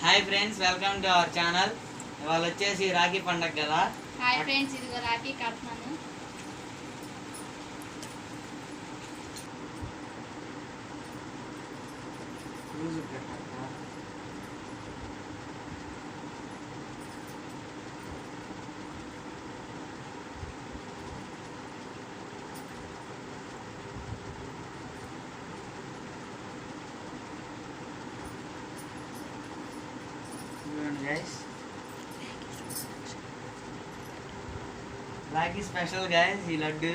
Hi friends, welcome to our channel. ఇవాళ వచ్చేసి రాఖీ పండగ కదా. హాయ్ ఫ్రెండ్స్, ఇదిగో రాఖీ కడుతున్నాను. రాఖీ స్పెషల్ గైస్, ఈ లడ్డు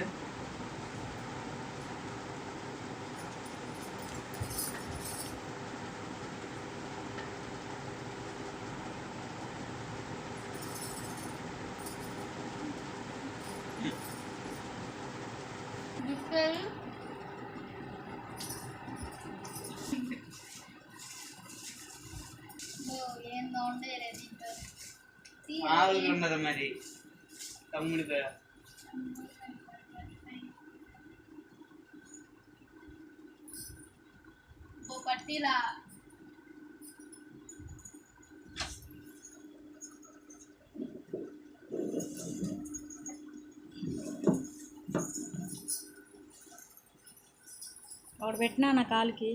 మామూలుగా ఉండదు మరి తమ్ముడితో. పట్టిలా ఒకటి పెట్టినా నా కాలుకి.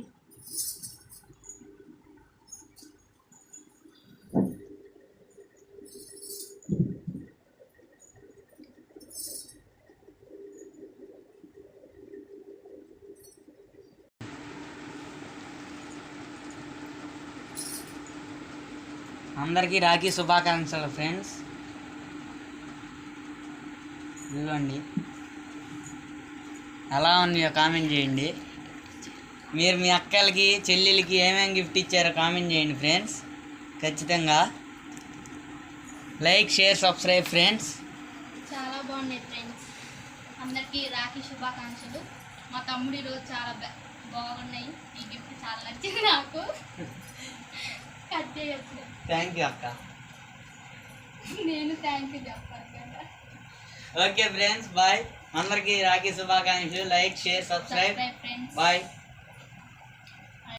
అందరికీ రాఖీ శుభాకాంక్షలు ఫ్రెండ్స్. ఇదిగోండి, ఎలా ఉన్నాయో కామెంట్ చేయండి. మీరు మీ అక్కలకి చెల్లెలకి ఏమేమి గిఫ్ట్ ఇచ్చారో కామెంట్ చేయండి ఫ్రెండ్స్. ఖచ్చితంగా లైక్, షేర్, సబ్స్క్రైబ్ ఫ్రెండ్స్. చాలా బాగున్నాయి ఫ్రెండ్స్. అందరికీ రాఖీ శుభాకాంక్షలు. మా తమ్ముడి రోజు చాలా బాగున్నాయి. ఈ గిఫ్ట్ చాలా నచ్చింది నాకు. కట్ చేయొచ్చు. థ్యాంక్ యూ అక్క. నేను థ్యాంక్ యూ చెప్పాను కదా. Okay friends, bye. అందరికీ రాఖీ శుభాకాంక్షలు. Like, share, subscribe. Friends bye.